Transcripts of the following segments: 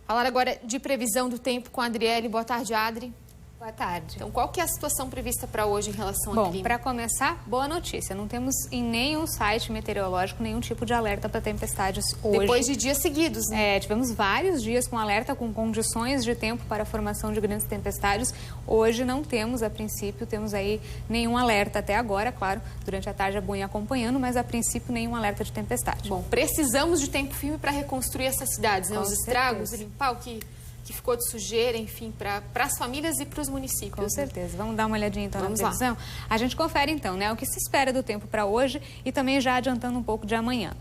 Falar agora de previsão do tempo com a Adriele. Boa tarde, Adri. Boa tarde. Então, qual que é a situação prevista para hoje em relação ao clima? Bom, para começar, boa notícia. Não temos em nenhum site meteorológico nenhum tipo de alerta para tempestades hoje. Depois de dias seguidos, né? Tivemos vários dias com alerta, com condições de tempo para a formação de grandes tempestades. Hoje não temos, a princípio, temos aí nenhum alerta até agora. Claro, durante a tarde é bom ir acompanhando, mas a princípio nenhum alerta de tempestade. Bom, precisamos de tempo firme para reconstruir essas cidades, né? Com Os estragos, certeza. limpar o que ficou de sujeira, enfim, para as famílias e para os municípios. Com certeza. Vamos dar uma olhadinha então Vamos na previsão? A gente confere então, né, o que se espera do tempo para hoje e também já adiantando um pouco de amanhã.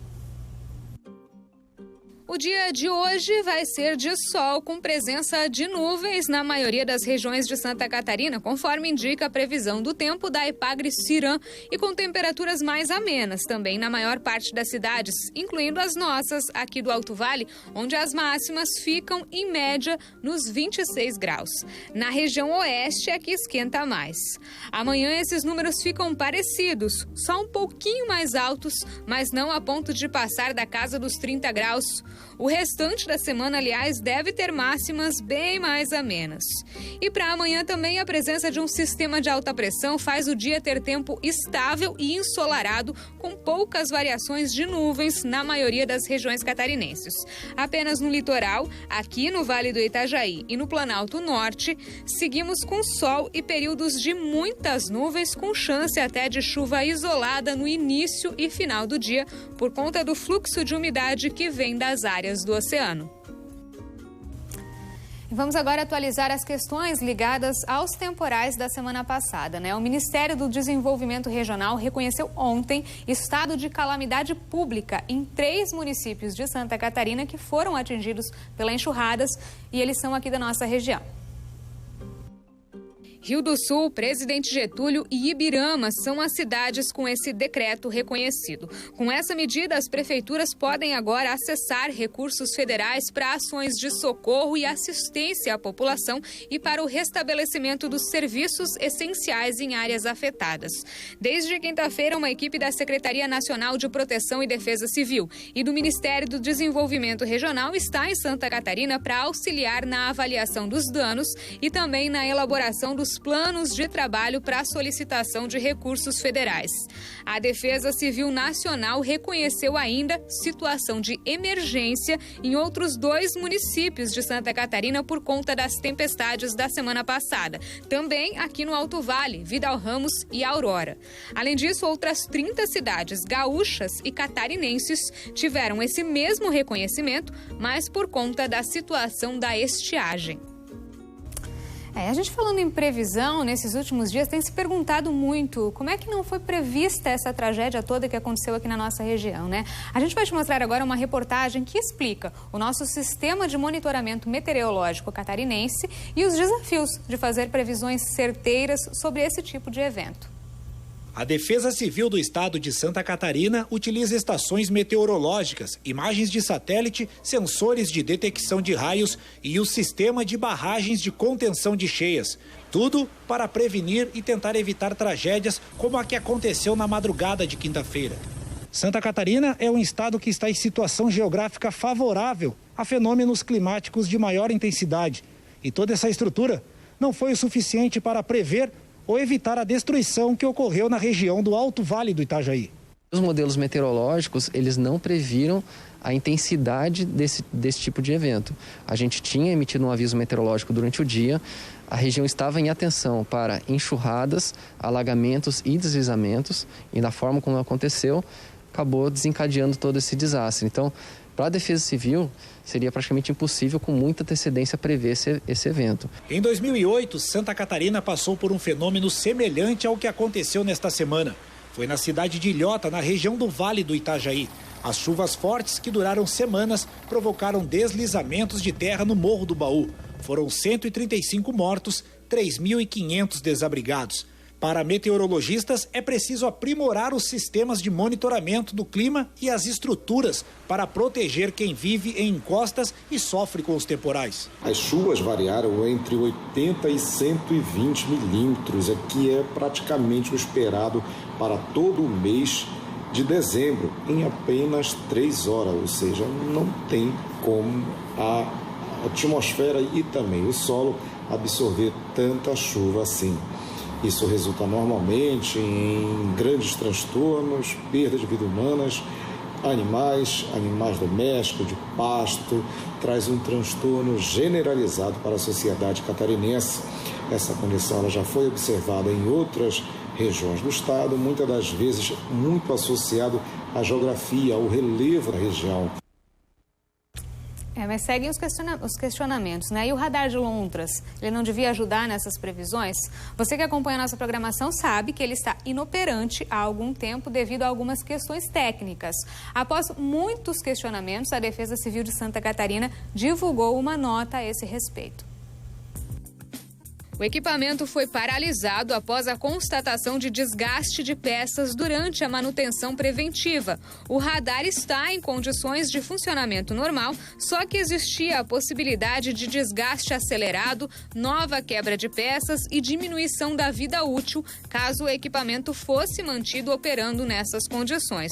O dia de hoje vai ser de sol com presença de nuvens na maioria das regiões de Santa Catarina, conforme indica a previsão do tempo da Epagre-Ciran, e com temperaturas mais amenas também na maior parte das cidades, incluindo as nossas aqui do Alto Vale, onde as máximas ficam em média nos 26 graus. Na região oeste é que esquenta mais. Amanhã esses números ficam parecidos, só um pouquinho mais altos, mas não a ponto de passar da casa dos 30 graus. O restante da semana, aliás, deve ter máximas bem mais amenas. E para amanhã também a presença de um sistema de alta pressão faz o dia ter tempo estável e ensolarado, com poucas variações de nuvens na maioria das regiões catarinenses. Apenas no litoral, aqui no Vale do Itajaí e no Planalto Norte, seguimos com sol e períodos de muitas nuvens, com chance até de chuva isolada no início e final do dia, por conta do fluxo de umidade que vem das áreas do oceano. Vamos agora atualizar as questões ligadas aos temporais da semana passada, né? O Ministério do Desenvolvimento Regional reconheceu ontem estado de calamidade pública em 3 municípios de Santa Catarina que foram atingidos pelas enxurradas, e eles são aqui da nossa região. Rio do Sul, Presidente Getúlio e Ibirama são as cidades com esse decreto reconhecido. Com essa medida, as prefeituras podem agora acessar recursos federais para ações de socorro e assistência à população e para o restabelecimento dos serviços essenciais em áreas afetadas. Desde quinta-feira, uma equipe da Secretaria Nacional de Proteção e Defesa Civil e do Ministério do Desenvolvimento Regional está em Santa Catarina para auxiliar na avaliação dos danos e também na elaboração dos planos de trabalho para a solicitação de recursos federais. A Defesa Civil Nacional reconheceu ainda situação de emergência em outros 2 municípios de Santa Catarina por conta das tempestades da semana passada. Também aqui no Alto Vale, Vidal Ramos e Aurora. Além disso, outras 30 cidades gaúchas e catarinenses tiveram esse mesmo reconhecimento, mas por conta da situação da estiagem. A gente falando em previsão, nesses últimos dias tem se perguntado muito como é que não foi prevista essa tragédia toda que aconteceu aqui na nossa região, né? A gente vai te mostrar agora uma reportagem que explica o nosso sistema de monitoramento meteorológico catarinense e os desafios de fazer previsões certeiras sobre esse tipo de evento. A Defesa Civil do Estado de Santa Catarina utiliza estações meteorológicas, imagens de satélite, sensores de detecção de raios e o sistema de barragens de contenção de cheias. Tudo para prevenir e tentar evitar tragédias como a que aconteceu na madrugada de quinta-feira. Santa Catarina é um estado que está em situação geográfica favorável a fenômenos climáticos de maior intensidade. E toda essa estrutura não foi o suficiente para prever ou evitar a destruição que ocorreu na região do Alto Vale do Itajaí. Os modelos meteorológicos, eles não previram a intensidade desse tipo de evento. A gente tinha emitido um aviso meteorológico durante o dia, a região estava em atenção para enxurradas, alagamentos e deslizamentos, e da forma como aconteceu, acabou desencadeando todo esse desastre. Então, para a Defesa Civil, seria praticamente impossível com muita antecedência prever esse evento. Em 2008, Santa Catarina passou por um fenômeno semelhante ao que aconteceu nesta semana. Foi na cidade de Ilhota, na região do Vale do Itajaí. As chuvas fortes, que duraram semanas, provocaram deslizamentos de terra no Morro do Baú. Foram 135 mortos, 3.500 desabrigados. Para meteorologistas, é preciso aprimorar os sistemas de monitoramento do clima e as estruturas para proteger quem vive em encostas e sofre com os temporais. As chuvas variaram entre 80 e 120 milímetros, que é praticamente o esperado para todo o mês de dezembro, em apenas 3 horas, ou seja, não tem como a atmosfera e também o solo absorver tanta chuva assim. Isso resulta normalmente em grandes transtornos, perda de vidas humanas, animais domésticos, de pasto, traz um transtorno generalizado para a sociedade catarinense. Essa condição ela já foi observada em outras regiões do estado, muitas das vezes muito associado à geografia, ao relevo da região. Mas seguem os questionamentos, né? E o radar de lontras, ele não devia ajudar nessas previsões? Você que acompanha a nossa programação sabe que ele está inoperante há algum tempo devido a algumas questões técnicas. Após muitos questionamentos, a Defesa Civil de Santa Catarina divulgou uma nota a esse respeito. O equipamento foi paralisado após a constatação de desgaste de peças durante a manutenção preventiva. O radar está em condições de funcionamento normal, só que existia a possibilidade de desgaste acelerado, nova quebra de peças e diminuição da vida útil, caso o equipamento fosse mantido operando nessas condições.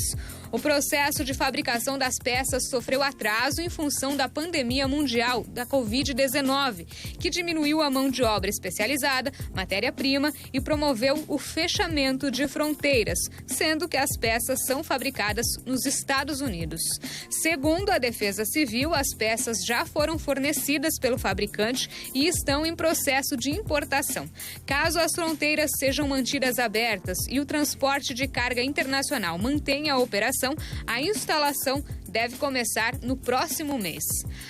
O processo de fabricação das peças sofreu atraso em função da pandemia mundial da Covid-19, que diminuiu a mão de obra especializada, matéria-prima e promoveu o fechamento de fronteiras, sendo que as peças são fabricadas nos Estados Unidos. Segundo a Defesa Civil, as peças já foram fornecidas pelo fabricante e estão em processo de importação. Caso as fronteiras sejam mantidas abertas e o transporte de carga internacional mantenha a operação, a instalação deve começar no próximo mês.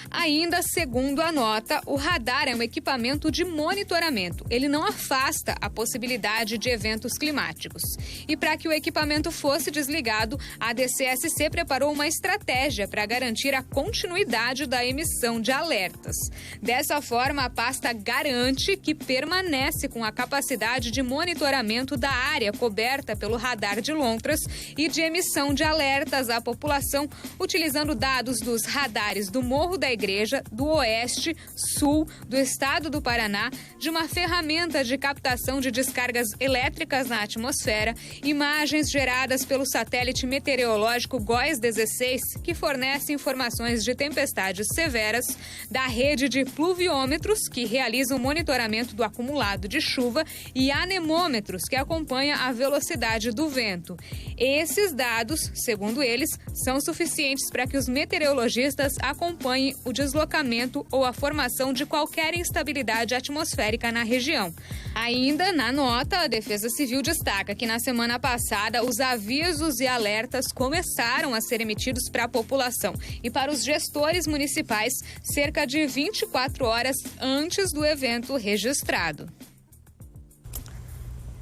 Ainda segundo a nota, o radar é um equipamento de monitoramento. Ele não afasta a possibilidade de eventos climáticos. E para que o equipamento fosse desligado, a DCSC preparou uma estratégia para garantir a continuidade da emissão de alertas. Dessa forma, a pasta garante que permanece com a capacidade de monitoramento da área coberta pelo radar de lontras e de emissão de alertas à população, utilizando dados dos radares do Morro da Igreja, do Oeste, Sul, do Estado do Paraná, de uma ferramenta de captação de descargas elétricas na atmosfera, imagens geradas pelo satélite meteorológico GOES-16, que fornece informações de tempestades severas, da rede de pluviômetros, que realiza o monitoramento do acumulado de chuva, e anemômetros, que acompanha a velocidade do vento. Esses dados, segundo eles, são suficientes para que os meteorologistas acompanhem o deslocamento ou a formação de qualquer instabilidade atmosférica na região. Ainda na nota, a Defesa Civil destaca que na semana passada os avisos e alertas começaram a ser emitidos para a população e para os gestores municipais cerca de 24 horas antes do evento registrado.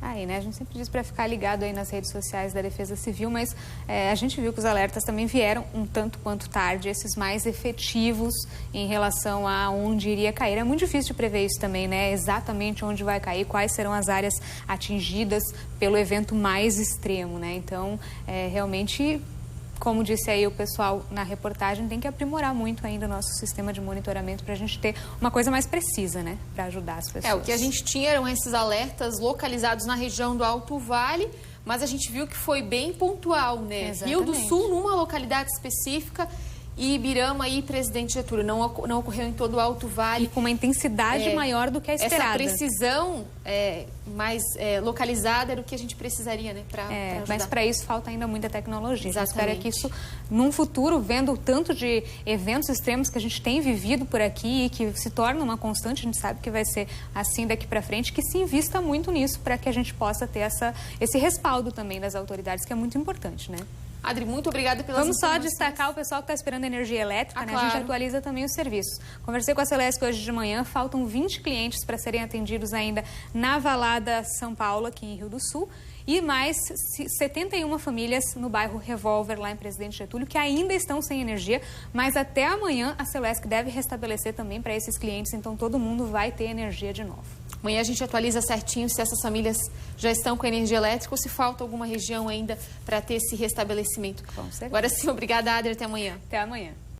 Aí, né? A gente sempre diz para ficar ligado aí nas redes sociais da Defesa Civil, mas a gente viu que os alertas também vieram um tanto quanto tarde, esses mais efetivos em relação a onde iria cair. É muito difícil de prever isso também, né? Exatamente onde vai cair, quais serão as áreas atingidas pelo evento mais extremo, né? Então, realmente, como disse aí o pessoal na reportagem, tem que aprimorar muito ainda o nosso sistema de monitoramento para a gente ter uma coisa mais precisa, né? Para ajudar as pessoas. O que a gente tinha eram esses alertas localizados na região do Alto Vale, mas a gente viu que foi bem pontual, né? Exatamente. Rio do Sul, numa localidade específica, e Ibirama e Presidente Getúlio. Não ocorreu em todo o Alto Vale. E com uma intensidade maior do que a esperada. Essa precisão mais localizada era o que a gente precisaria, né? Para ajudar. Mas para isso falta ainda muita tecnologia. Exatamente. Espero que isso, num futuro, vendo o tanto de eventos extremos que a gente tem vivido por aqui e que se torna uma constante, a gente sabe que vai ser assim daqui para frente, que se invista muito nisso para que a gente possa ter esse respaldo também das autoridades, que é muito importante, né? Adri, muito obrigada pelas informações. Vamos só destacar o pessoal que está esperando energia elétrica, né? Claro. A gente atualiza também os serviços. Conversei com a Celeste hoje de manhã, faltam 20 clientes para serem atendidos ainda na Valada São Paulo, aqui em Rio do Sul, e mais 71 famílias no bairro Revólver, lá em Presidente Getúlio, que ainda estão sem energia, mas até amanhã a Celeste deve restabelecer também para esses clientes, então todo mundo vai ter energia de novo. Amanhã a gente atualiza certinho se essas famílias já estão com energia elétrica ou se falta alguma região ainda para ter esse restabelecimento. Com certeza. Agora sim, obrigada, Adri. Até amanhã. Até amanhã.